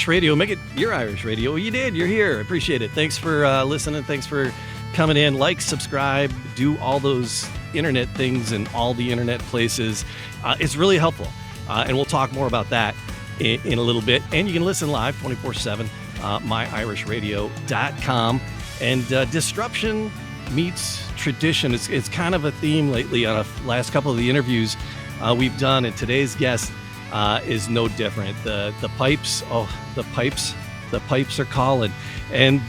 Radio. Make it your Irish Radio. You did. You're here. I appreciate it. Thanks for listening. Thanks for coming in. Like, subscribe, do all those internet things in all the internet places. It's really helpful. And we'll talk more about that in a little bit. And you can listen live 24/7, myirishradio.com. And disruption meets tradition. It's kind of a theme lately on the last couple of the interviews we've done. And today's guest is no different. The pipes are calling. And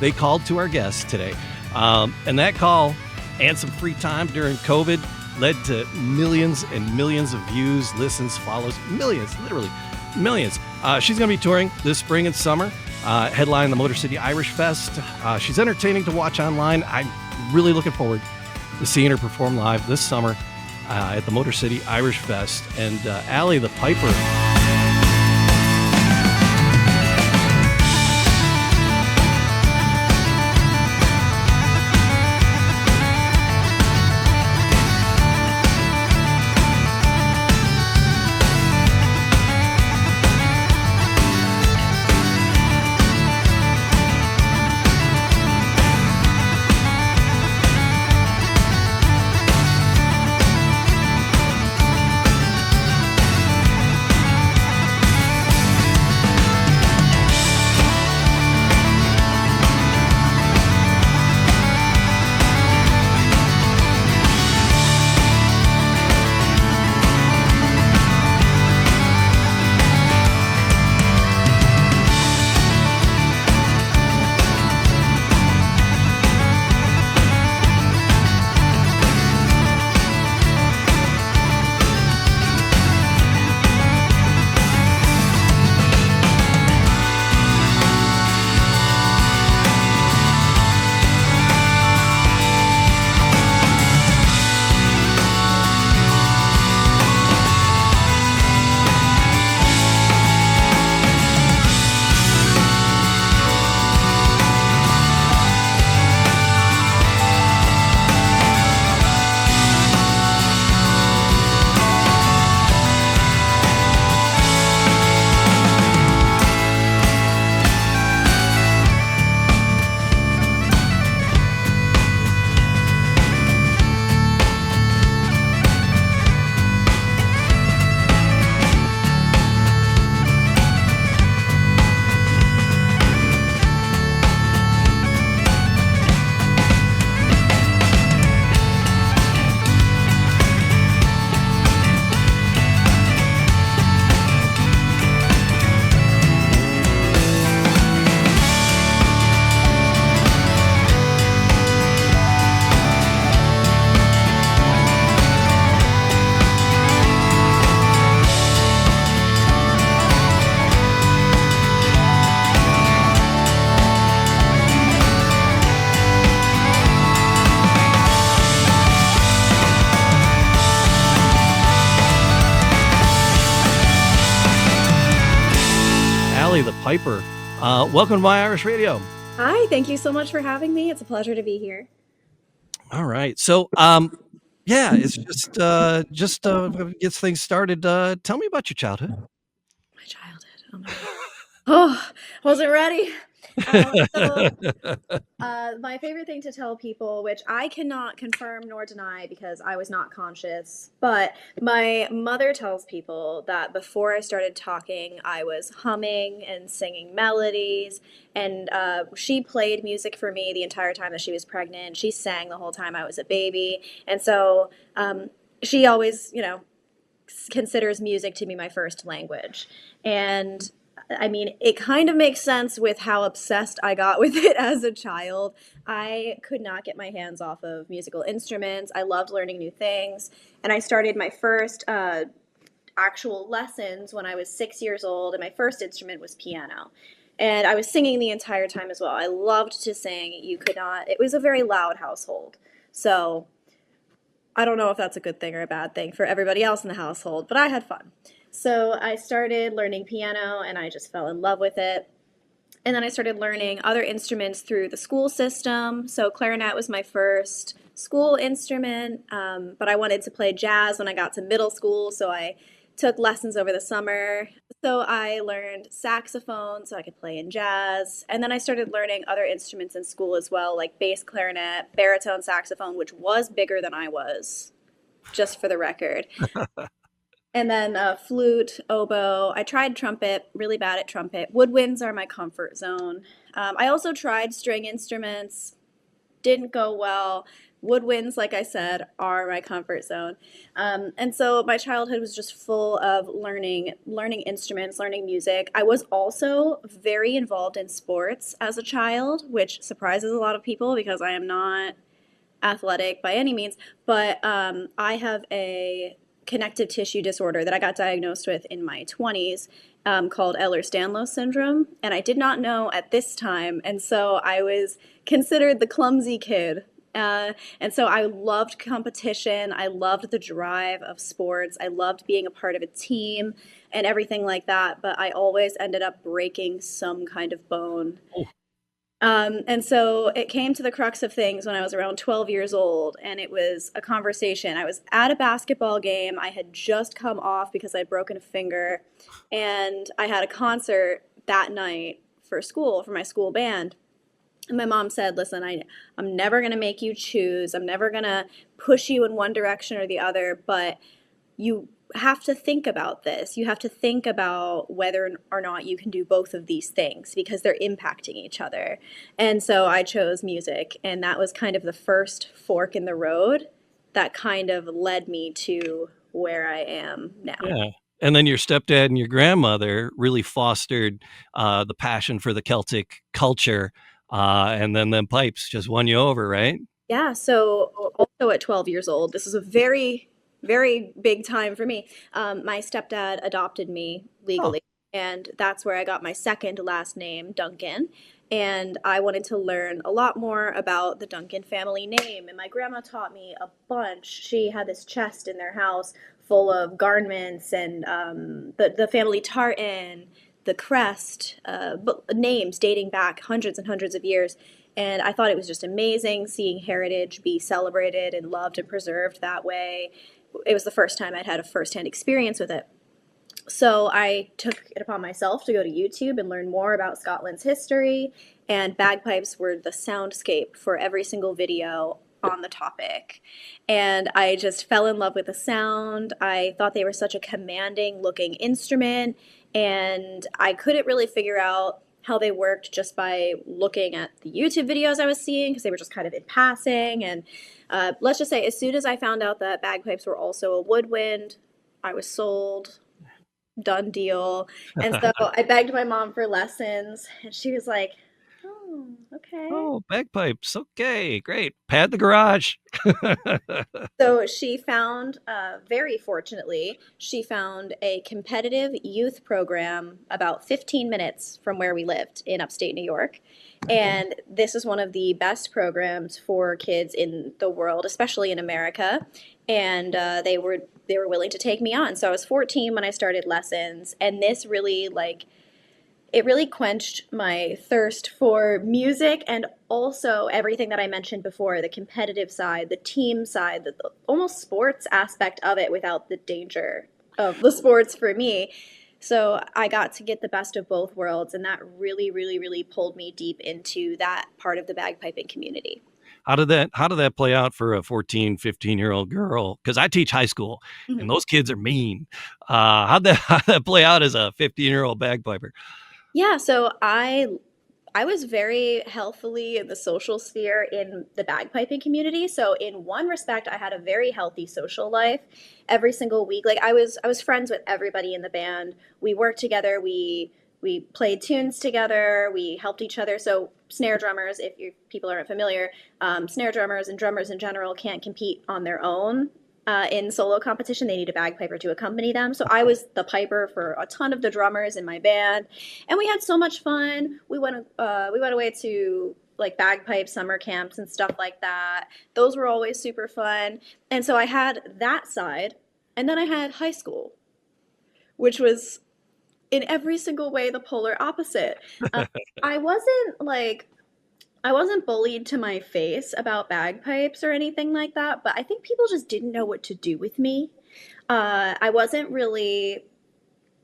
they called to our guest today. And that call and some free time during COVID led to millions and millions of views, listens, follows, millions, literally millions. She's going to be touring this spring and summer, headline the Motor City Irish Fest. She's entertaining to watch online. I'm really looking forward to seeing her perform live this summer at the Motor City Irish Fest. And Allie the Piper. The Piper. Welcome to My Irish Radio. Hi, thank you so much for having me. It's a pleasure to be here. All right. So, yeah, it's just gets things started. Tell me about your childhood. My childhood. Oh, my God. Oh, wasn't ready. My favorite thing to tell people, which I cannot confirm nor deny because I was not conscious, but my mother tells people that before I started talking, I was humming and singing melodies, and she played music for me the entire time that she was pregnant. She sang the whole time I was a baby, and so she always, considers music to be my first language. And I mean, it kind of makes sense with how obsessed I got with it as a child. I could not get my hands off of musical instruments. I loved learning new things. And I started my first actual lessons when I was 6 years old, and my first instrument was piano. And I was singing the entire time as well. I loved to sing. It was a very loud household. So I don't know if that's a good thing or a bad thing for everybody else in the household, but I had fun. So I started learning piano, and I just fell in love with it. And then I started learning other instruments through the school system. So clarinet was my first school instrument, but I wanted to play jazz when I got to middle school, so I took lessons over the summer. So I learned saxophone so I could play in jazz. And then I started learning other instruments in school as well, like bass clarinet, baritone saxophone, which was bigger than I was, just for the record. And then flute, oboe. I tried trumpet, really bad at trumpet. Woodwinds are my comfort zone. I also tried string instruments, didn't go well. Woodwinds, like I said, are my comfort zone. And so my childhood was just full of learning instruments, learning music. I was also very involved in sports as a child, which surprises a lot of people because I am not athletic by any means, but I have a connective tissue disorder that I got diagnosed with in my 20s, called Ehlers-Danlos syndrome. And I did not know at this time. And so I was considered the clumsy kid. And so I loved competition. I loved the drive of sports. I loved being a part of a team and everything like that. But I always ended up breaking some kind of bone. Oh, And so it came to the crux of things when I was around 12 years old, and it was a conversation. I was at a basketball game. I had just come off because I'd broken a finger, and I had a concert that night for school, for my school band. And my mom said, listen, I'm never going to make you choose. I'm never going to push you in one direction or the other, but you have to think about this. You have to think about whether or not you can do both of these things because they're impacting each other. And so I chose music, and that was kind of the first fork in the road that kind of led me to where I am now. yeah. And then your stepdad and your grandmother really fostered the passion for the Celtic culture, and then them pipes just won you over, right? Yeah, so also at 12 years old, this is a very, very big time for me. My stepdad adopted me Oh, legally, and that's where I got my second last name, Duncan. And I wanted to learn a lot more about the Duncan family name. And my grandma taught me a bunch. She had this chest in their house full of garments and the family tartan, the crest, names dating back hundreds and hundreds of years. And I thought it was just amazing seeing heritage be celebrated and loved and preserved that way. It was the first time I'd had a firsthand experience with it. So I took it upon myself to go to YouTube and learn more about Scotland's history, and bagpipes were the soundscape for every single video on the topic. And I just fell in love with the sound. I thought they were such a commanding looking instrument, and I couldn't really figure out how they worked just by looking at the YouTube videos I was seeing because they were just kind of in passing. And let's just say, as soon as I found out that bagpipes were also a woodwind, I was sold. Done deal. And so I begged my mom for lessons, and she was like, "Oh, okay." oh, bagpipes. Okay, great. Pad the garage. So she found, very fortunately, she found a competitive youth program about 15 minutes from where we lived in upstate New York. And this is one of the best programs for kids in the world, especially in America. And they were willing to take me on. So I was 14 when I started lessons, and this really like it really quenched my thirst for music and also everything that I mentioned before, the competitive side, the team side, the almost sports aspect of it without the danger of the sports for me. So I got to get the best of both worlds, and that really, really, really pulled me deep into that part of the bagpiping community. How did that play out for a 14, 15-year-old girl? Because I teach high school and Mhm. those kids are mean. How'd that play out as a 15-year-old bagpiper? Yeah, so I was very healthily in the social sphere in the bagpiping community. So in one respect, I had a very healthy social life every single week. Like I was friends with everybody in the band. We worked together. We played tunes together. We helped each other. So snare drummers, if you people aren't familiar, snare drummers and drummers in general can't compete on their own. In solo competition, they need a bagpiper to accompany them. So I was the piper for a ton of the drummers in my band, and we had so much fun. We went away to like bagpipe summer camps and stuff like that. Those were always super fun. And so I had that side, and then I had high school, which was in every single way the polar opposite. Um, I wasn't like I wasn't bullied to my face about bagpipes or anything like that, but I think people just didn't know what to do with me. I wasn't really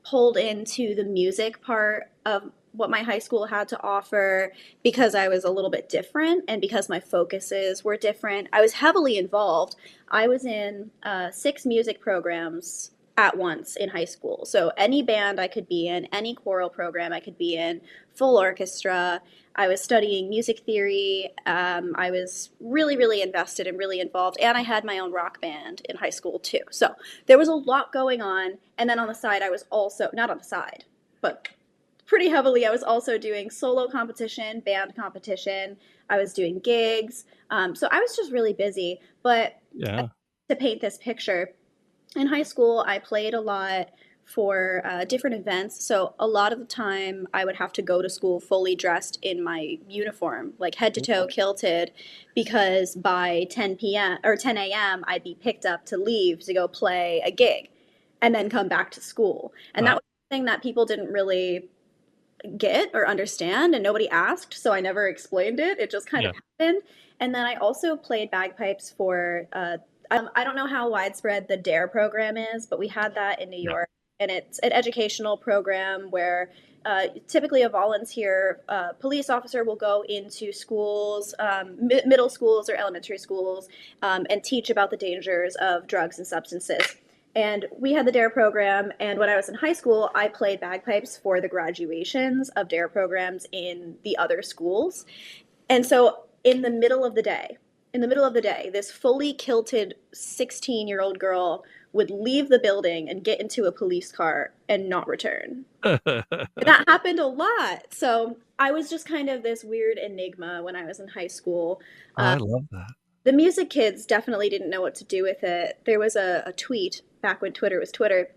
pulled into the music part of what my high school had to offer because I was a little bit different and because my focuses were different. I was heavily involved. I was in 6 music programs at once in high school. So any band I could be in, any choral program I could be in, full orchestra. I was studying music theory. I was really, really invested and really involved. And I had my own rock band in high school too. So there was a lot going on. And then on the side, I was also, not on the side, but pretty heavily, I was also doing solo competition, band competition. I was doing gigs. So I was just really busy. But Yeah. to paint this picture, in high school, I played a lot for different events. So a lot of the time, I would have to go to school fully dressed in my uniform, like head to toe kilted, because by 10 p.m. or 10 a.m., I'd be picked up to leave to go play a gig and then come back to school. And that Wow. was something that people didn't really get or understand, and nobody asked, so I never explained it. It just kind Yeah. of happened. And then I also played bagpipes for I don't know how widespread the D.A.R.E program is, but we had that in New Yeah. York, and it's an educational program where typically a volunteer police officer will go into schools, middle schools or elementary schools, and teach about the dangers of drugs and substances. And we had the D.A.R.E program, and when I was in high school, I played bagpipes for the graduations of D.A.R.E programs in the other schools. And so in the middle of the day, this fully kilted 16-year-old girl would leave the building and get into a police car and not return. And that happened a lot. So I was just kind of this weird enigma when I was in high school. Oh, Uh, I love that. the music kids definitely didn't know what to do with it. There was a tweet back when Twitter was Twitter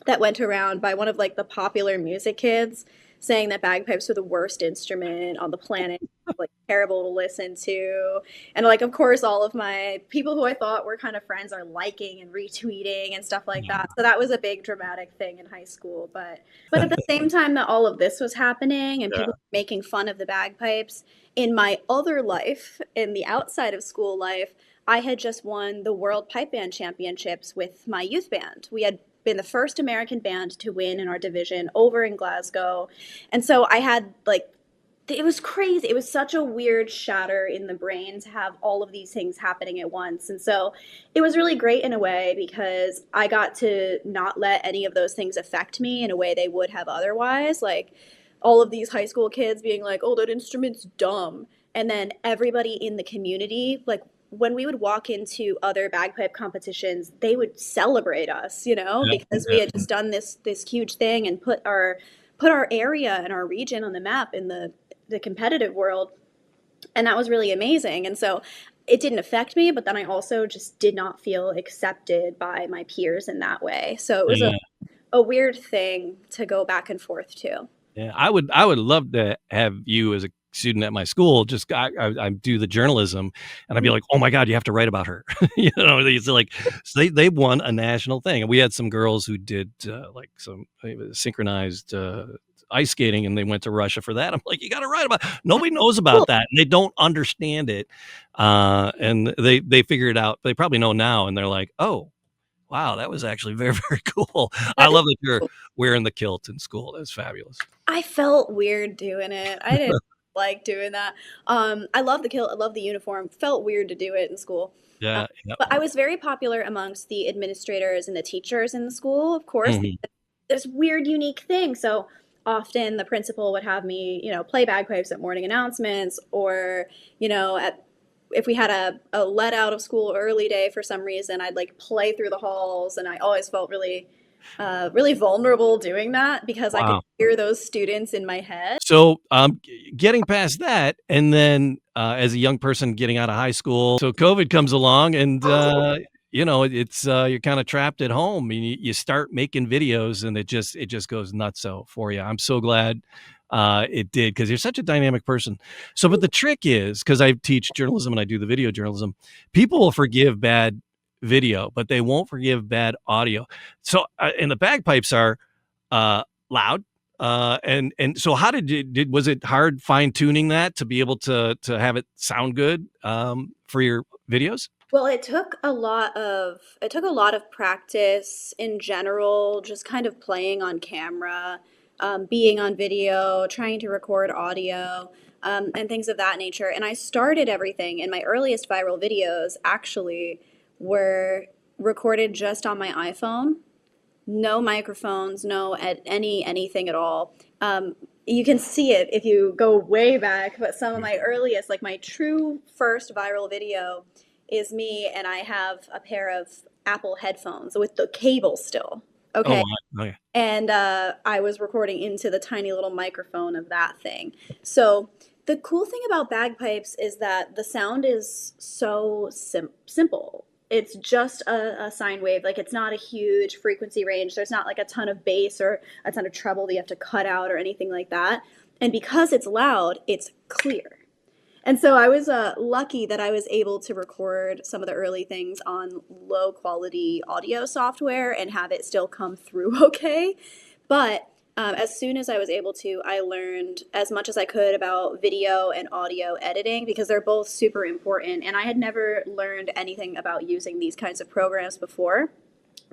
that went around by one of like the popular music kids saying that bagpipes were the worst instrument on the planet, like terrible to listen to. And like of course all of my people who I thought were kind of friends are liking and retweeting and stuff like Yeah. that. So that was a big dramatic thing in high school. But at the same time that all of this was happening and Yeah. people were making fun of the bagpipes, in my other life, in the outside of school life, I had just won the World Pipe Band Championships with my youth band. We had been the first American band to win in our division over in Glasgow. And so I had like, it was crazy. It was such a weird shatter in the brain to have all of these things happening at once. And so it was really great in a way because I got to not let any of those things affect me in a way they would have otherwise. Like all of these high school kids being like, oh, that instrument's dumb. And then everybody in the community, like when we would walk into other bagpipe competitions, they would celebrate us, Yeah. because we had Yeah. just done this huge thing and put our area and our region on the map in the competitive world. And that was really amazing. And so it didn't affect me, but then I also just did not feel accepted by my peers in that way. So it was Yeah. a weird thing to go back and forth to. Yeah, I would love to have you as a student at my school. Just I do the journalism, and I'd be like, oh my god, you have to write about her. It's like so they won a national thing, and we had some girls who did like some synchronized ice skating, and they went to Russia for that. I'm like, you got to write about. Nobody knows about Cool. that, and they don't understand it, and they figure it out. They probably know now, and they're like, oh. Wow, that was actually very, very cool. I That is love that you're cool. wearing the kilt in school. That's fabulous. I felt weird doing it. I didn't like doing that. I love the kilt. I love the uniform. Felt weird to do it in school. Uh, Yeah, yeah. but I was very popular amongst the administrators and the teachers in the school, of course. Mhm. This weird, unique thing. So often the principal would have me, play bagpipes at morning announcements or, at if we had a let out of school early day for some reason, I'd like play through the halls, and I always felt really, really vulnerable doing that because I could Wow. hear those students in my head. So, getting past that, and then, as a young person getting out of high school, so COVID comes along and, it's, you're kinda trapped at home, and you start making videos, and it just goes nutso for you. I'm so glad, it did because 'cause you're such a dynamic person. So, but the trick is, because I teach journalism and I do the video journalism, people will forgive bad video, but they won't forgive bad audio. So, and the bagpipes are, loud. And so how did was it hard fine tuning that to be able to have it sound good for your videos? Well, it took a lot of practice in general, just kind of playing on camera, being on video, trying to record audio, and things of that nature. And I started everything, and my earliest viral videos actually were recorded just on my iPhone. No microphones, no anything at all. You can see it if you go way back, but some of my earliest, like my true first viral video, is me and I have a pair of Apple headphones with the cable still. Oh, Okay. wow. Okay. And I was recording into the tiny little microphone of that thing. So the cool thing about bagpipes is that the sound is so simple. It's just a sine wave. Like it's not a huge frequency range. There's not like a ton of bass or a ton of treble that you have to cut out or anything like that. And because it's loud, it's clear. And so I was lucky that I was able to record some of the early things on low quality audio software and have it still come through okay. But as soon as I was able to, I learned as much as I could about video and audio editing because they're both super important. And I had never learned anything about using these kinds of programs before.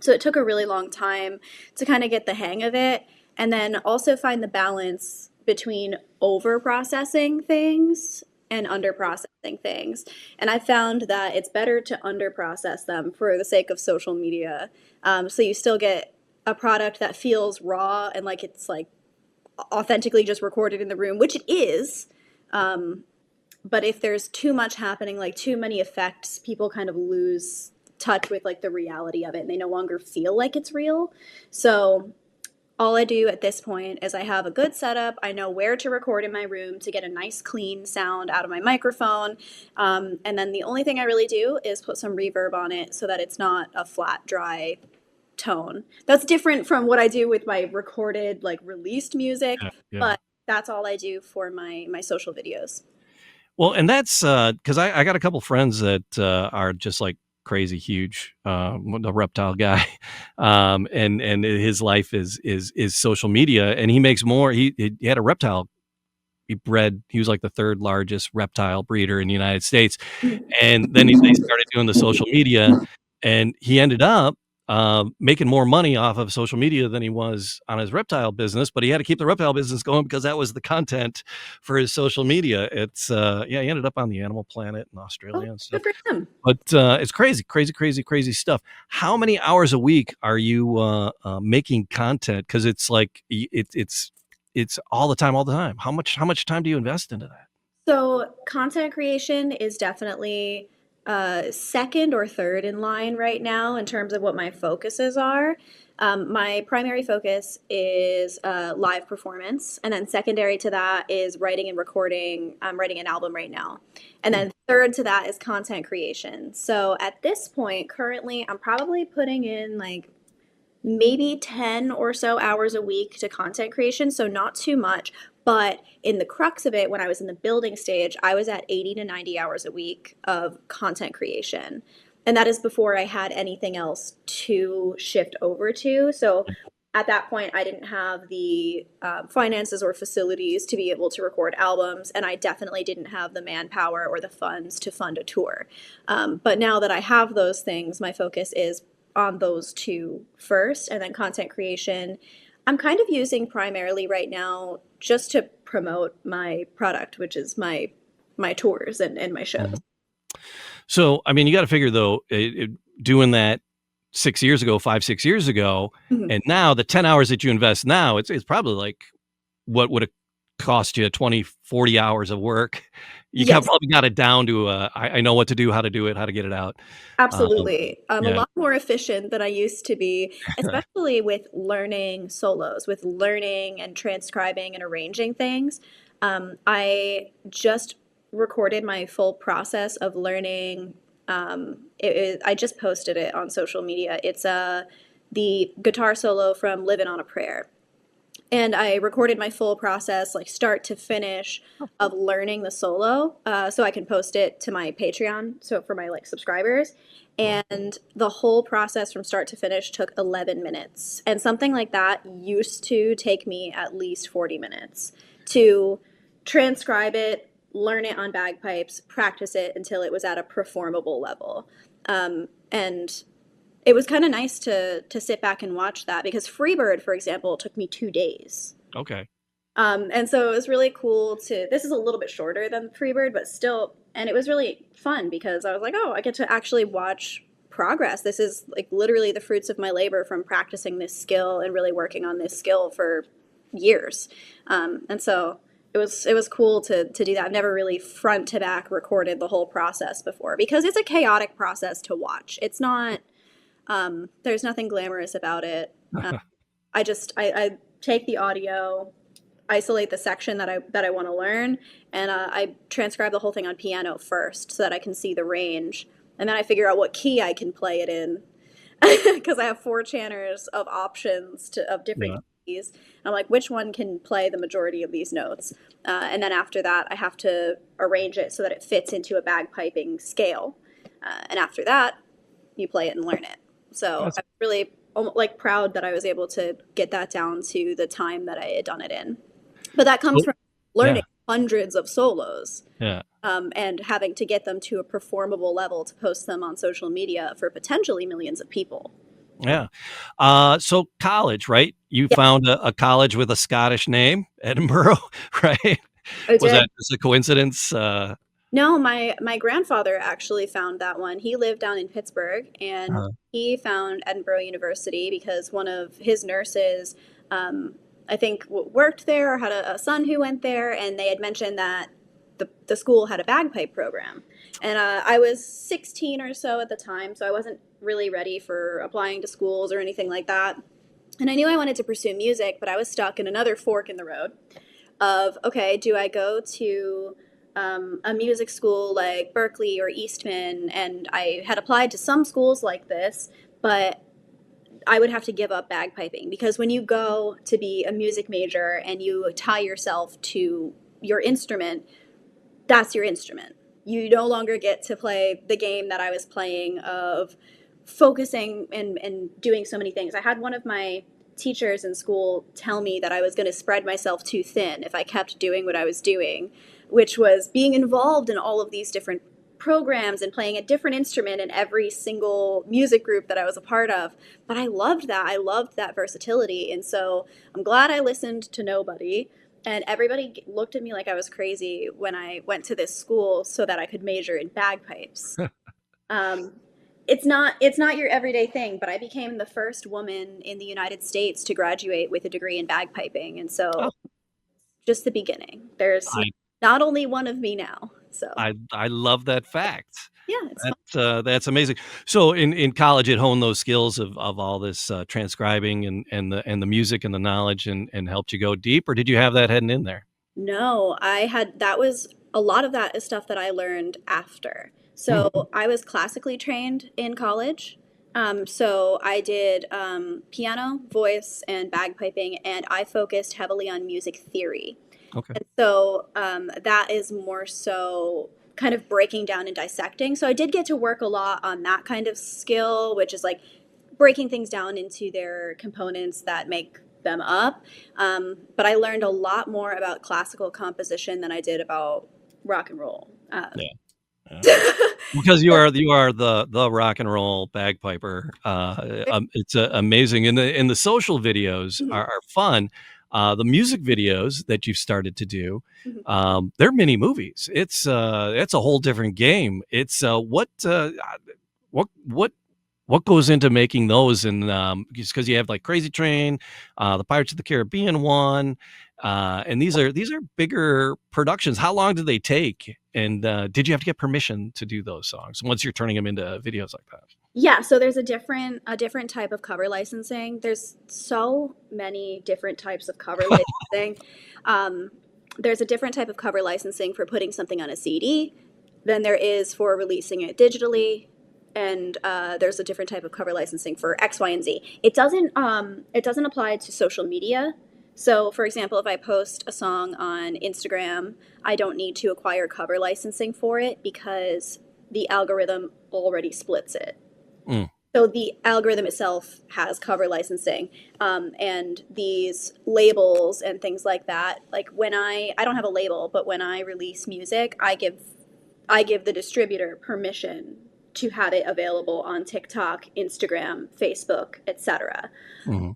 So it took a really long time to kind of get the hang of it and then also find the balance between over processing things and under processing things. And I found that it's better to under process them for the sake of social media. So you still get a product that feels raw and like it's like authentically just recorded in the room, which it is. But if there's too much happening, like too many effects, people kind of lose touch with like the reality of it and they no longer feel like it's real. So all I do at this point is I have a good setup. I know where to record in my room to get a nice clean sound out of my microphone. And then the only thing I really do is put some reverb on it so that it's not a flat, dry tone. That's different from what I do with my recorded, like released music, Yeah. Yeah. but that's all I do for my social videos. Well, and that's because I got a couple friends that are just like crazy huge, the reptile guy, and his life is social media, and he makes more. He had a reptile. He bred. He was like the third largest reptile breeder in the United States, and then they started doing the social media, and he ended up making more money off of social media than he was on his reptile business. But he had to keep the reptile business going because that was the content for his social media. It's yeah, he ended up on the Animal Planet in Oh, Australia and stuff. good for him. But it's crazy, crazy, crazy, crazy stuff. How many hours a week are you making content? Because it's like it's all the time, all the time. How much time do you invest into that? So content creation is definitely second or third in line right now in terms of what my focuses are. My primary focus is live performance, and then secondary to that is writing and recording. I'm writing an album right now. And then third to that is content creation. So at this point, currently, I'm probably putting in like maybe 10 or so hours a week to content creation, so not too much. But in the crux of it, when I was in the building stage, I was at 80 to 90 hours a week of content creation. And that is before I had anything else to shift over to. So at that point, I didn't have the finances or facilities to be able to record albums, and I definitely didn't have the manpower or the funds to fund a tour. But now that I have those things, my focus is on those two first, and then content creation. I'm kind of using primarily right now just to promote my product, which is my tours and my shows. Mhm. So, I mean, you got to figure though, doing that 6 years ago, 5, 6 years ago, Mhm. and now the 10 hours that you invest now, it's probably like what would it cost you 20, 40 hours of work. You Yes, probably got it down to I know what to do, how to do it, how to get it out. Um, absolutely. I'm a yeah. lot more efficient than I used to be, especially with learning solos, with learning and transcribing and arranging things. I just recorded my full process of learning. I just posted it on social media. It's the guitar solo from "Living on a Prayer." And I recorded my full process, like start to finish, of learning the solo, so I can post it to my Patreon, so for my like subscribers. Cool. And the whole process from start to finish took 11 minutes. And something like that used to take me at least 40 minutes to transcribe it, learn it on bagpipes, practice it until it was at a performable level. And it was kind of nice to sit back and watch that because Freebird, for example, took me 2 days. Okay. And so it was really cool to. This is a little bit shorter than Freebird, but still, and it was really fun because I was like, oh, I get to actually watch progress. This is like literally the fruits of my labor from practicing this skill and really working on this skill for years. And so it was cool to do that. I've never really front to back recorded the whole process before because it's a chaotic process to watch. It's not. There's nothing glamorous about it. I take the audio, isolate the section that I want to learn, and I transcribe the whole thing on piano first so that I can see the range, and then I figure out what key I can play it in because I have four channers of options of different Yeah. keys. And I'm like, which one can play the majority of these notes? And then after that, I have to arrange it so that it fits into a bagpiping scale. And after that, you play it and learn it. So That's I'm really like proud that I was able to get that down to the time that I had done it in. But that comes cool. from Yeah. learning hundreds of solos, Yeah. and having to get them to a performable level to post them on social media for potentially millions of people. Yeah. So college, right? You Yeah, found a college with a Scottish name, Edinburgh, right? I Was did. that just a coincidence? No, my grandfather actually found that one. He lived down in Pittsburgh, and Uh, he found Edinburgh University because one of his nurses, I think, worked there or had a son who went there, and they had mentioned that the school had a bagpipe program. And I was 16 or so at the time, so I wasn't really ready for applying to schools or anything like that. And I knew I wanted to pursue music, but I was stuck in another fork in the road of, okay, do I go to a music school like Berkeley or Eastman? And I had applied to some schools like this, but I would have to give up bagpiping because when you go to be a music major and you tie yourself to your instrument, that's your instrument. You no longer get to play the game that I was playing of focusing and doing so many things. I had one of my teachers in school tell me that I was going to spread myself too thin if I kept doing what I was doing, which was being involved in all of these different programs and playing a different instrument in every single music group that I was a part of. But I loved that. I loved that versatility. And so I'm glad I listened to nobody. And everybody looked at me like I was crazy when I went to this school so that I could major in bagpipes. Um, it's not your everyday thing, but I became the first woman in the United States to graduate with a degree in bagpiping, and oh, so just the beginning. There's I not only one of me now, so I love that fact. yeah, it's fun. That's amazing. So in college, it honed those skills of all this transcribing and the music and the knowledge and helped you go deep, or did you have that heading in there? No, I had that was a lot of that is stuff that I learned after. Mm, So I was classically trained in college. So I did piano, voice, and bagpiping, and I focused heavily on music theory. okay. And so that is more so kind of breaking down and dissecting. So I did get to work a lot on that kind of skill, which is like breaking things down into their components that make them up. But I learned a lot more about classical composition than I did about rock and roll. Yeah. Yeah. Because you are the rock and roll bagpiper. It's amazing, and the social videos Mhm, are fun. The music videos that you've started to do, mhm. they're mini movies. It's a whole different game. It's what what goes into making those? And just because you have like Crazy Train, the Pirates of the Caribbean one, and these are bigger productions. How long do they take? And did you have to get permission to do those songs once you're turning them into videos like that? Yeah, so there's a different type of cover licensing. There's so many different types of cover licensing. Um, there's a different type of cover licensing for putting something on a CD than there is for releasing it digitally, and there's a different type of cover licensing for X, Y, and Z. It doesn't apply to social media. So, for example, if I post a song on Instagram, I don't need to acquire cover licensing for it because the algorithm already splits it. Mm, So the algorithm itself has cover licensing, and these labels and things like that. Like when I don't have a label, but when I release music, I give the distributor permission to have it available on TikTok, Instagram, Facebook, etc. Hmm.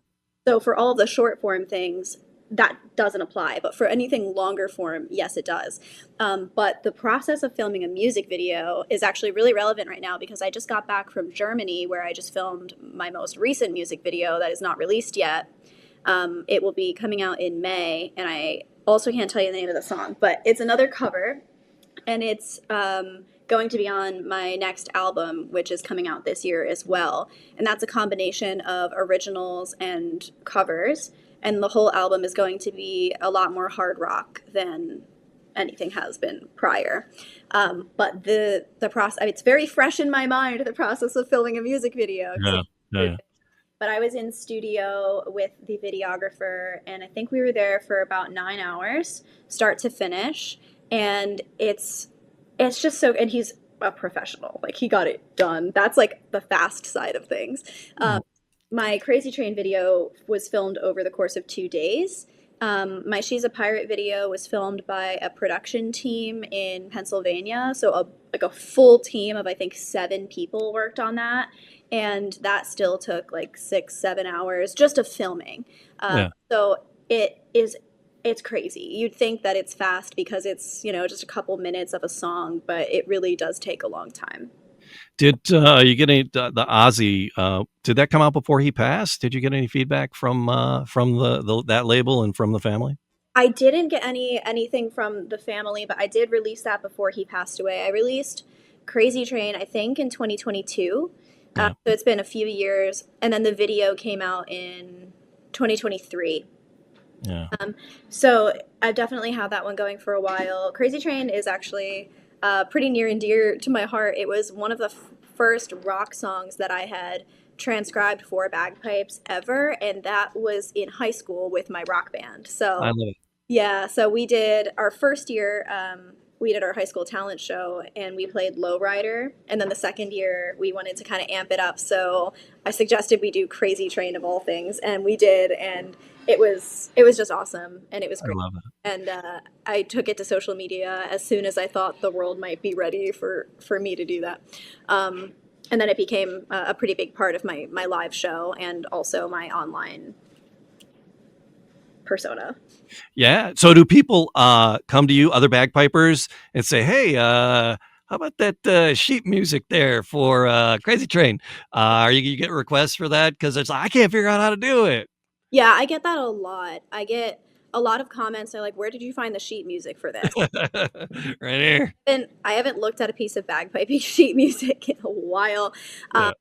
So for all of the short form things, that doesn't apply. But for anything longer form, yes, it does. But the process of filming a music video is actually really relevant right now because I just got back from Germany where I just filmed my most recent music video that is not released yet. It will be coming out in May, and I also can't tell you the name of the song, but it's another cover, and it's going to be on my next album, which is coming out this year as well. And that's a combination of originals and covers. And the whole album is going to be a lot more hard rock than anything has been prior. But the process, I mean, it's very fresh in my mind, the process of filming a music video. Yeah. Yeah. But I was in studio with the videographer, and I think we were there for about 9 hours, start to finish. And it's just so, and he's a professional. Like he got it done. That's like the fast side of things. Mhm. My Crazy Train video was filmed over the course of 2 days. My She's a Pirate video was filmed by a production team in Pennsylvania. So like a full team of I think 7 people worked on that, and that still took like 6, 7 hours just of filming. Yeah. So it's crazy. You'd think that it's fast because it's just a couple minutes of a song, but it really does take a long time. Did you get any the Ozzy? Did that come out before he passed? Did you get any feedback from the that label and from the family? I didn't get anything from the family, but I did release that before he passed away. I released Crazy Train, I think, in 2022. Yeah. So it's been a few years, and then the video came out in 2023. Yeah. So I've definitely had that one going for a while. Crazy Train is actually pretty near and dear to my heart. It was one of the first rock songs that I had transcribed for bagpipes ever, and that was in high school with my rock band. I So love it. yeah, so we did our first year. We did our high school talent show and we played Lowrider. And then the second year, we wanted to kind of amp it up. So I suggested we do Crazy Train of all things, and we did. And it was just awesome, and it was I great. love it. And I took it to social media as soon as I thought the world might be ready for me to do that. And then it became a pretty big part of my live show and also my online persona. Yeah. So do people come to you, other bagpipers, and say, "Hey, how about that sheet music there for Crazy Train?" Are you get requests for that because it's like I can't figure out how to do it. Yeah, I get that a lot. I get a lot of comments. They're like, "Where did you find the sheet music for this?" Right here. And I haven't looked at a piece of bagpiping sheet music in a while. Um, Yeah.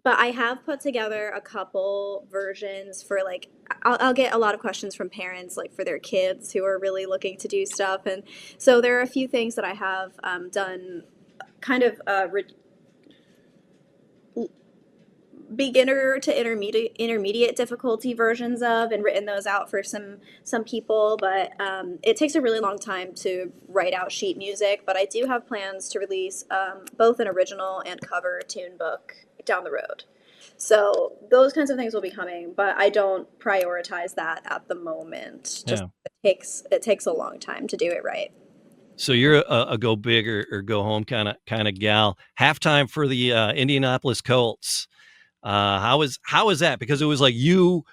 but I have put together a couple versions for like I'll get a lot of questions from parents like for their kids who are really looking to do stuff, and so there are a few things that I have done kind of beginner to intermediate difficulty versions of, and written those out for some people, but it takes a really long time to write out sheet music. But I do have plans to release both an original and cover tune book down the road, so those kinds of things will be coming, but I don't prioritize that at the moment. Just Yeah. it takes a long time to do it right. So you're a go big or go home kind of gal. Halftime for the Indianapolis Colts. How is that? Because it was like you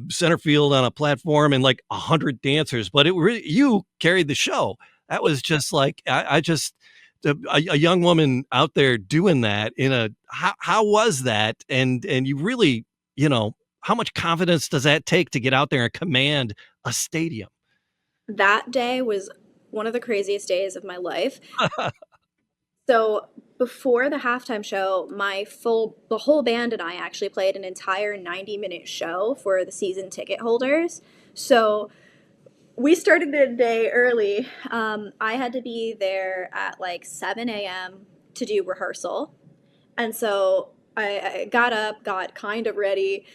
center field on a platform and like 100 dancers, but it really you carried the show. That was just like I just a young woman out there doing that in a how was that? And you really how much confidence does that take to get out there and command a stadium? That day was one of the craziest days of my life. So before the halftime show, the whole band and I actually played an entire 90-minute show for the season ticket holders. So we started the day early. I had to be there at like 7 a.m. to do rehearsal. And so I got up, got kind of ready,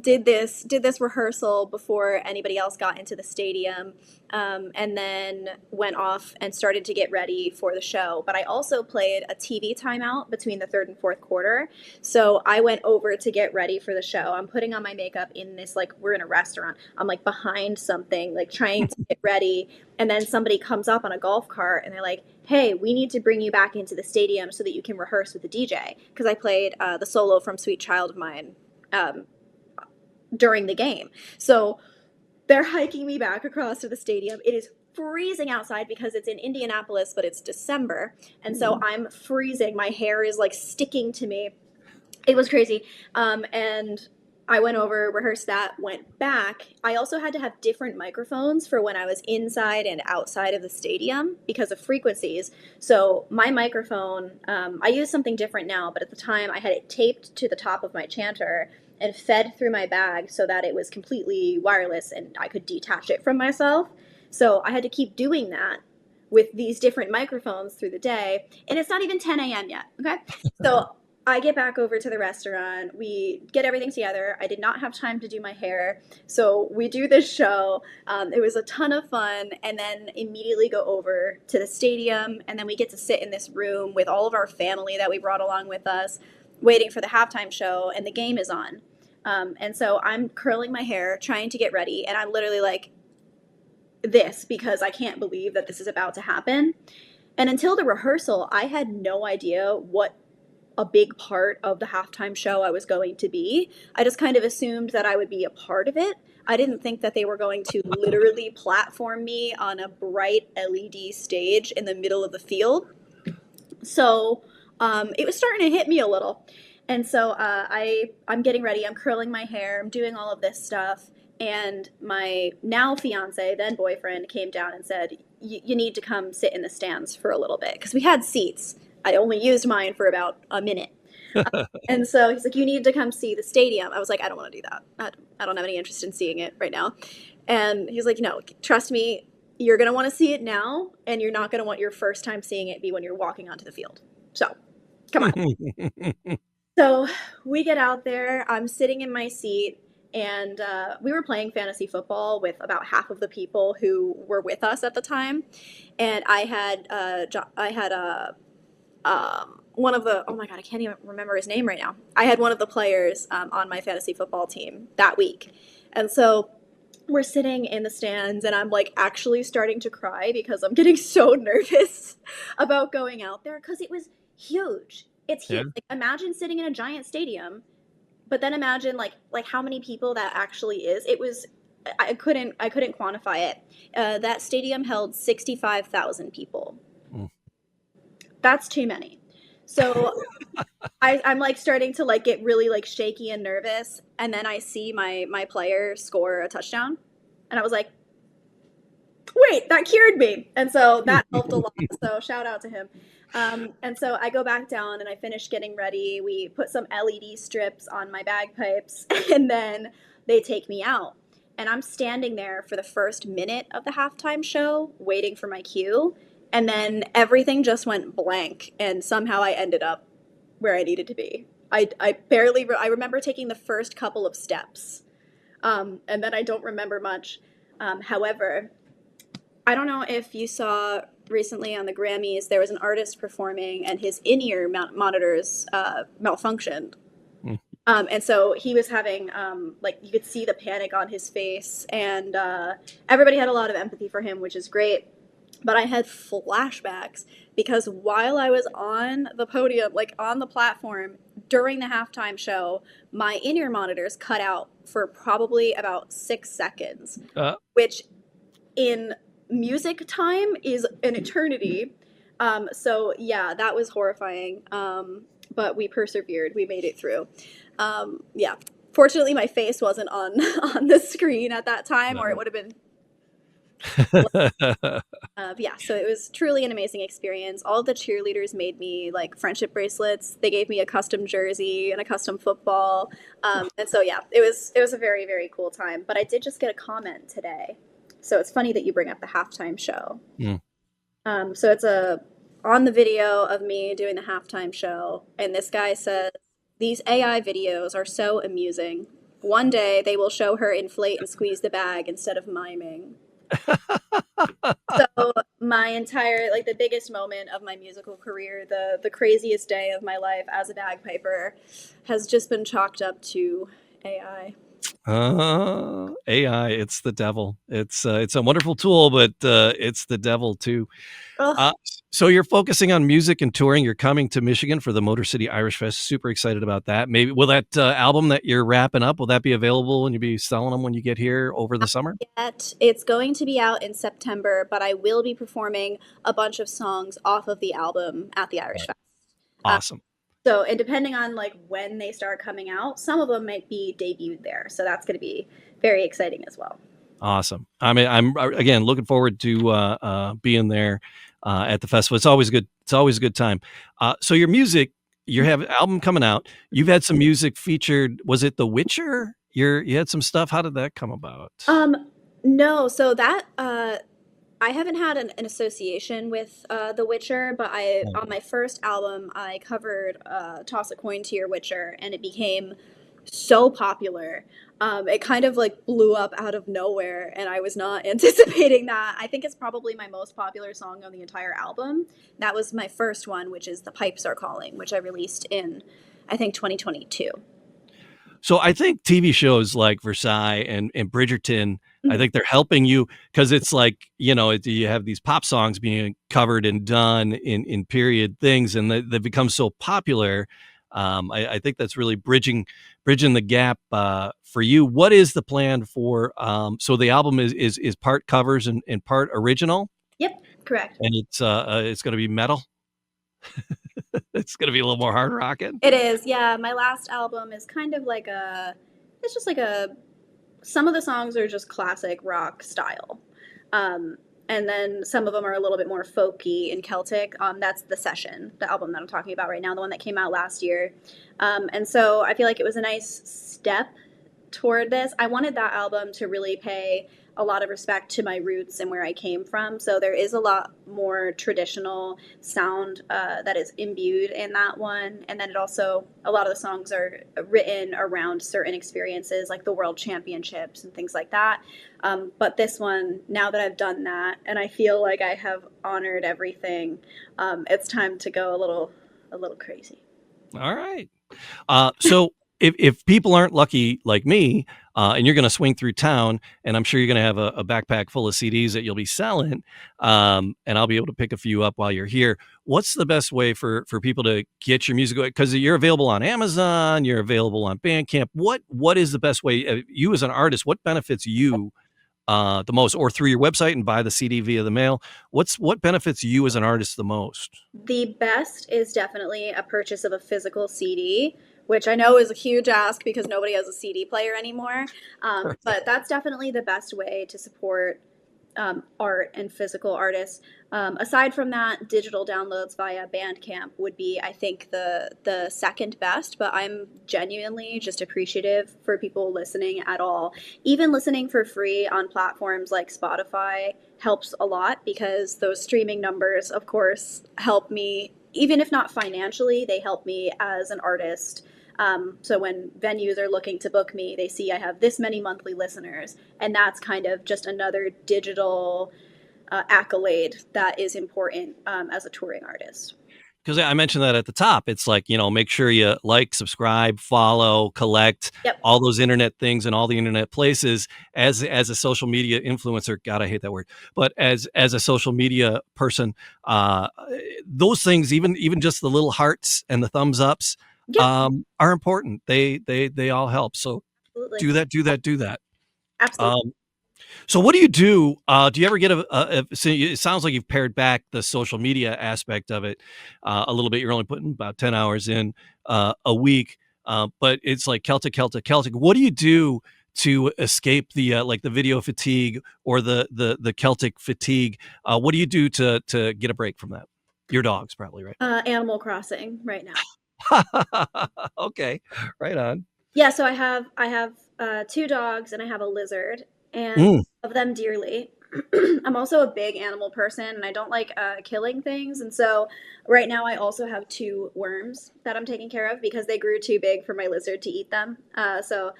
did this rehearsal before anybody else got into the stadium, and then went off and started to get ready for the show. But I also played a TV timeout between the third and fourth quarter. So I went over to get ready for the show. I'm putting on my makeup in this, like, we're in a restaurant. I'm like behind something, like trying to get ready. And then somebody comes up on a golf cart and they're like, hey, we need to bring you back into the stadium so that you can rehearse with the DJ. Because I played the solo from Sweet Child of Mine during the game. So they're hiking me back across to the stadium. It is freezing outside because it's in Indianapolis, but it's December. And so I'm freezing. My hair is like sticking to me. It was crazy. And I went over, rehearsed that, went back. I also had to have different microphones for when I was inside and outside of the stadium because of frequencies. So my microphone, I use something different now, but at the time I had it taped to the top of my chanter and fed through my bag so that it was completely wireless and I could detach it from myself. So I had to keep doing that with these different microphones through the day. And it's not even 10 a.m. yet, okay? So I get back over to the restaurant. We get everything together. I did not have time to do my hair. So we do this show. It was a ton of fun. And then immediately go over to the stadium. And then we get to sit in this room with all of our family that we brought along with us, waiting for the halftime show. And the game is on. And so I'm curling my hair, trying to get ready. And I'm literally like this because I can't believe that this is about to happen. And until the rehearsal, I had no idea what a big part of the halftime show I was going to be. I just kind of assumed that I would be a part of it. I didn't think that they were going to literally platform me on a bright LED stage in the middle of the field. So it was starting to hit me a little. And so I'm getting ready. I'm curling my hair. I'm doing all of this stuff. And my now fiance, then boyfriend, came down and said, you need to come sit in the stands for a little bit. Because we had seats. I only used mine for about a minute. And so he's like, you need to come see the stadium. I was like, I don't want to do that. I don't have any interest in seeing it right now. And he's like, no, trust me, you're going to want to see it now. And you're not going to want your first time seeing it be when you're walking onto the field. So come on. So we get out there. I'm sitting in my seat. And we were playing fantasy football with about half of the people who were with us at the time. And I had one of the, oh my God, I can't even remember his name right now. I had one of the players on my fantasy football team that week. And so we're sitting in the stands and I'm like actually starting to cry because I'm getting so nervous about going out there because it was huge. It's huge. Yeah. Like, imagine sitting in a giant stadium, but then imagine like how many people that actually is. It was, I couldn't quantify it. That stadium held 65,000 people. That's too many. So I'm like starting to like get really like shaky and nervous. And then I see my player score a touchdown. And I was like, wait, that cured me. And so that helped a lot. So shout out to him. And so I go back down and I finish getting ready. We put some LED strips on my bagpipes and then they take me out. And I'm standing there for the first minute of the halftime show waiting for my cue. And then everything just went blank, and somehow I ended up where I needed to be. I remember taking the first couple of steps, and then I don't remember much. However, I don't know if you saw recently on the Grammys, there was an artist performing, and his in-ear monitors malfunctioned. And so he was having, like, you could see the panic on his face, and everybody had a lot of empathy for him, which is great. But I had flashbacks because while I was on the podium, like on the platform during the halftime show, my in-ear monitors cut out for probably about 6 seconds, which in music time is an eternity. So yeah, that was horrifying. But we persevered. We made it through. Yeah. Fortunately, my face wasn't on the screen at that time, or it would have been. Yeah, so it was truly an amazing experience. All of the cheerleaders made me like friendship bracelets. They gave me a custom jersey and a custom football. And so yeah, it was a very, very cool time. But I did just get a comment today. So it's funny that you bring up the halftime show. So it's on the video of me doing the halftime show, and this guy says, "These AI videos are so amusing. One day they will show her inflate and squeeze the bag instead of miming." So my entire like the biggest moment of my musical career, the craziest day of my life as a bagpiper, has just been chalked up to AI. AI, it's the devil. It's a wonderful tool, but it's the devil too. Ugh. Uh, so you're focusing on music and touring. You're coming to Michigan for the Motor City Irish Fest. Super excited about that. Maybe will that album that you're wrapping up, will that be available and you'll be selling them when you get here over the summer? Yet it's going to be out in September, but I will be performing a bunch of songs off of the album at the Irish Right. Fest. Uh, Awesome. so, and depending on like when they start coming out, some of them might be debuted there. So that's going to be very exciting as well. Awesome. I mean, I'm again looking forward to being there at the festival. It's always good. It's always a good time. So your music, you have an album coming out. You've had some music featured. Was it The Witcher? You had some stuff. How did that come about? No, so that I haven't had an association with The Witcher, but I Oh. on my first album I covered "Toss a Coin to Your Witcher," and it became so popular. It kind of like blew up out of nowhere, and I was not anticipating that. I think it's probably my most popular song on the entire album. That was my first one, which is "The Pipes Are Calling," which I released in, I think, 2022. So I think TV shows like Versailles and Bridgerton, I Mhm. think they're helping you because it's like, you have these pop songs being covered and done in period things, and they become so popular. I think that's really bridging the gap for you. What is the plan for? So the album is part covers and part original, Yep, correct. and it's going to be metal. It's going to be a little more hard rocking. It is, yeah. My last album is kind of like a, it's just like a, some of the songs are just classic rock style. Um, and then some of them are a little bit more folky and Celtic. That's The Session, the album that I'm talking about right now, the one that came out last year. And so I feel like it was a nice step toward this. I wanted that album to really pay a lot of respect to my roots and where I came from. So there is a lot more traditional sound that is imbued in that one. And then it also, a lot of the songs are written around certain experiences like the world championships and things like that. But this one, now that I've done that and I feel like I have honored everything, it's time to go a little crazy. All right. So if people aren't lucky like me, and you're going to swing through town, and I'm sure you're going to have a backpack full of CDs that you'll be selling, and I'll be able to pick a few up while you're here. What's the best way for people to get your music? Because you're available on Amazon, you're available on Bandcamp. What is the best way? You as an artist, what benefits you the most, or through your website and buy the CD via the mail? What benefits you as an artist the most? The best is definitely a purchase of a physical CD, which I know is a huge ask because nobody has a CD player anymore. But that's definitely the best way to support art and physical artists. Aside from that, digital downloads via Bandcamp would be, I think, the second best. But I'm genuinely just appreciative for people listening at all. Even listening for free on platforms like Spotify helps a lot because those streaming numbers, of course, help me. Even if not financially, they help me as an artist. So when venues are looking to book me, they see I have this many monthly listeners, and that's kind of just another digital accolade that is important as a touring artist. Because I mentioned that at the top. It's like, make sure you like, subscribe, follow, collect Yep. all those internet things and all the internet places as a social media influencer. God, I hate that word. But as a social media person, uh, those things, even just the little hearts and the thumbs ups, Yep. are important. They all help. So Absolutely. do that, do that, do that. Absolutely. Um, so what do you do? Do you ever get so it sounds like you've pared back the social media aspect of it a little bit. You're only putting about 10 hours in a week, but it's like Celtic, Celtic, Celtic. What do you do to escape the like the video fatigue or the Celtic fatigue? What do you do to get a break from that? Your dogs, probably, right? Animal Crossing right now. Okay, right on. Yeah, so I have two dogs and I have a lizard, and Mm. I love them dearly. I'm also a big animal person, and I don't like killing things. And so right now, I also have two worms that I'm taking care of because they grew too big for my lizard to eat them. So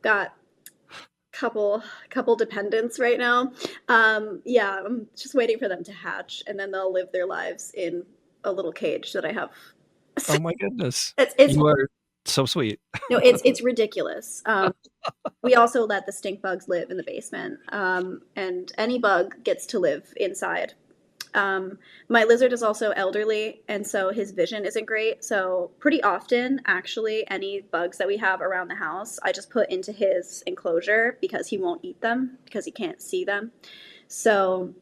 got couple dependents right now. Yeah, I'm just waiting for them to hatch, and then they'll live their lives in a little cage that I have. Oh my goodness. It's You are so sweet. no, it's ridiculous. We also let the stink bugs live in the basement, and any bug gets to live inside. My lizard is also elderly, and so his vision isn't great. So pretty often, actually, any bugs that we have around the house, I just put into his enclosure because he won't eat them because he can't see them. So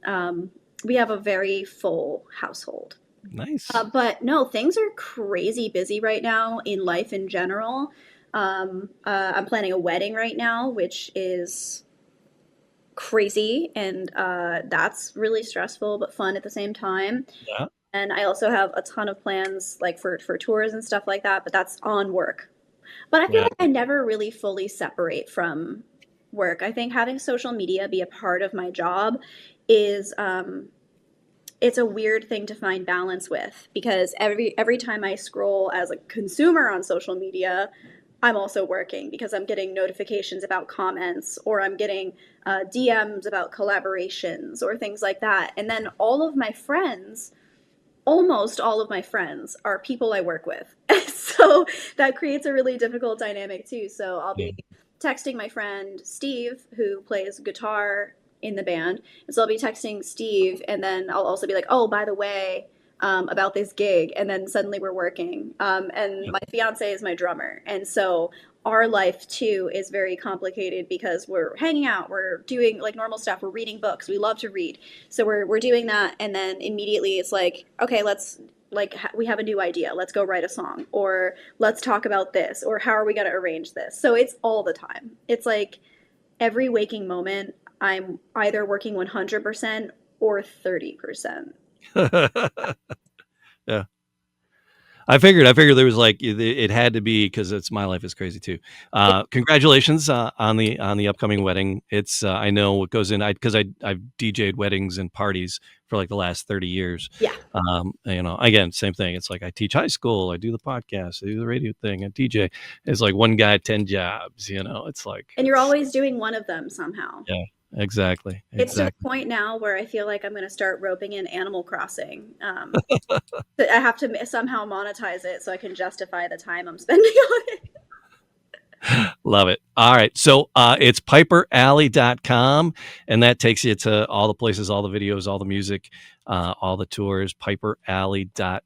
we have a very full household. Nice. But no, things are crazy busy right now in life in general. I'm planning a wedding right now, which is crazy, and that's really stressful but fun at the same time. Yeah. And I also have a ton of plans like for tours and stuff like that, but that's on work. But I feel Yeah. like I never really fully separate from work. I think having social media be a part of my job is it's a weird thing to find balance with because every time I scroll as a consumer on social media, I'm also working because I'm getting notifications about comments or I'm getting DMs about collaborations or things like that. And then almost all of my friends are people I work with. So that creates a really difficult dynamic too. So I'll Yeah. be texting my friend Steve, who plays guitar in the band. And so I'll be texting Steve, and then I'll also be like, oh, by the way, about this gig. And then suddenly we're working. And Yeah. my fiance is my drummer. And so our life too is very complicated because we're hanging out, we're doing like normal stuff, we're reading books, we love to read. So we're doing that, and then immediately it's like, okay, let's we have a new idea. Let's go write a song, or let's talk about this, or how are we going to arrange this? So it's all the time. It's like every waking moment, I'm either working 100% or 30%. Yeah. I figured there was like it had to be because it's my life is crazy too. Congratulations on the upcoming wedding. It's I know what goes in because I've DJ'd weddings and parties for like the last 30 years. Yeah. Again, same thing. It's like I teach high school, I do the podcast, I do the radio thing, I DJ. It's like one guy, 10 jobs. It's like And you're always doing one of them somehow. yeah, exactly, It's to the exactly. point now where I feel like I'm going to start roping in Animal Crossing. But I have to somehow monetize it so I can justify the time I'm spending on it. Love it. All right. So it's piperalley.com, and that takes you to all the places, all the videos, all the music, all the tours, piperalley.com.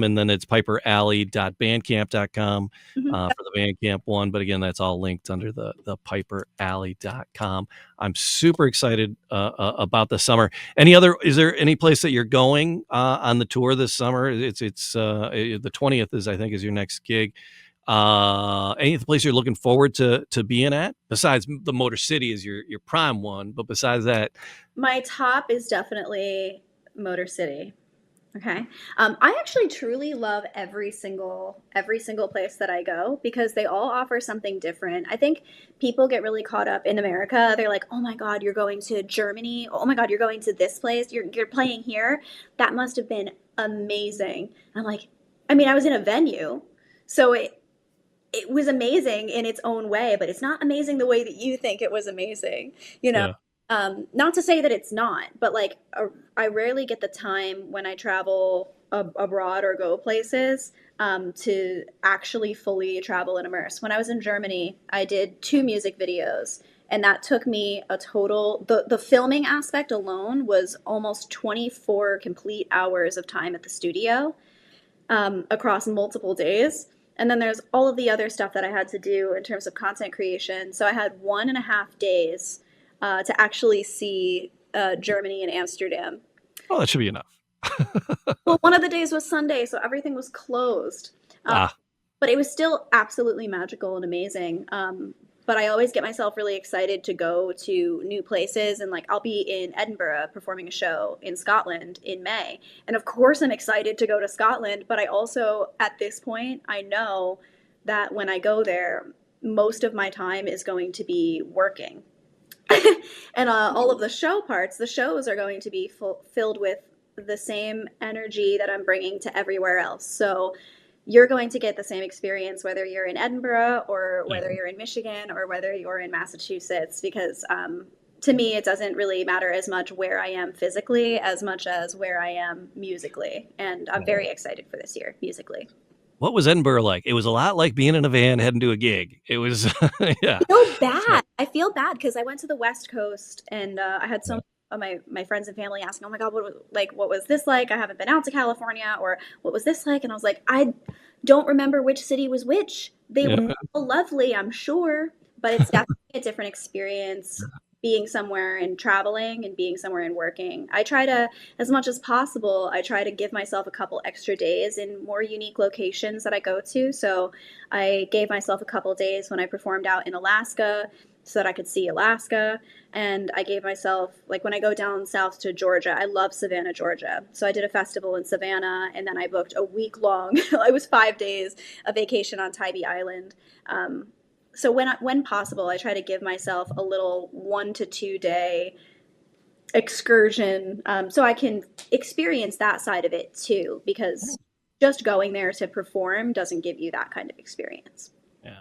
And then it's piperalley.bandcamp.com Mhm. for the Bandcamp one. But again, that's all linked under the piperalley.com. I'm super excited about the summer. Is there any place that you're going on the tour this summer? It's the 20th I think is your next gig. Any place you're looking forward to being at besides the Motor City is your prime one, but besides that, My top is definitely Motor City. Okay. I actually truly love every single place that I go because they all offer something different. I think people get really caught up in America. They're like, "Oh my God, you're going to Germany. Oh my God, you're going to this place. You're playing here. That must have been amazing." And I'm like, I mean, I was in a venue, so it was amazing in its own way, but it's not amazing the way that you think it was amazing, you know? yeah, Not to say that it's not, but like I rarely get the time when I travel abroad or go places to actually fully travel and immerse. When I was in Germany, I did 2 music videos, and that took me a total, the filming aspect alone was almost 24 complete hours of time at the studio across multiple days. And then there's all of the other stuff that I had to do in terms of content creation. So I had 1.5 days to actually see Germany and Amsterdam. well, that should be enough. Well, one of the days was Sunday, so everything was closed. Uh, Ah, but it was still absolutely magical and amazing. But I always get myself really excited to go to new places, and like I'll be in Edinburgh performing a show in Scotland in May, and of course I'm excited to go to Scotland. But I also, at this point, I know that when I go there, most of my time is going to be working, and all of the shows are going to be filled with the same energy that I'm bringing to everywhere else. So you're going to get the same experience whether you're in Edinburgh or Yeah. whether you're in Michigan or whether you're in Massachusetts, because to me, it doesn't really matter as much where I am physically as much as where I am musically. And I'm very excited for this year musically. What was Edinburgh like? It was a lot like being in a van heading to a gig. It was, yeah. I feel So, bad. I feel bad because I went to the West Coast and I had yeah. some of my friends and family asking, "Oh my God, what was this like? I haven't been out to California, or what was this like?" And I was like, "I don't remember which city was which. They were Yeah. all lovely, I'm sure, but it's definitely a different experience being somewhere and traveling and being somewhere and working. I try to, as much as possible, I try to give myself a couple extra days in more unique locations that I go to. So I gave myself a couple days when I performed out in Alaska so that I could see Alaska. And I gave myself, like when I go down south to Georgia, I love Savannah, Georgia. So I did a festival in Savannah and then I booked a week long, it was 5 days, a vacation on Tybee Island. Um, so when possible, I try to give myself a little 1 to 2 day excursion, so I can experience that side of it too, because just going there to perform doesn't give you that kind of experience. Yeah.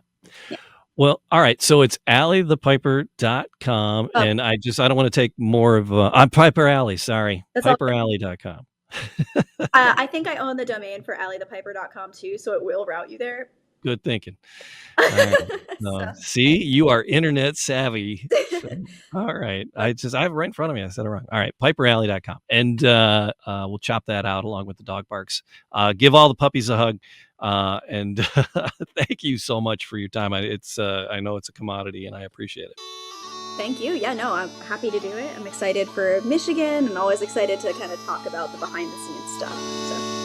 Yeah. Well, all right. So it's alleythepiper.com. Oh, And I don't want to take more of, I'm Piper Alley. Sorry. that's all. Piperalley.com. I think I own the domain for alleythepiper.com too, so it will route you there. Good thinking. All right. So. See, you are internet savvy. So, all right. I have it right in front of me. I said it wrong. All right. Piperalley.com. And we'll chop that out along with the dog barks. Give all the puppies a hug. And thank you so much for your time. I know it's a commodity and I appreciate it. Thank you. Yeah, no, I'm happy to do it. I'm excited for Michigan and always excited to kind of talk about the behind the scenes stuff. So.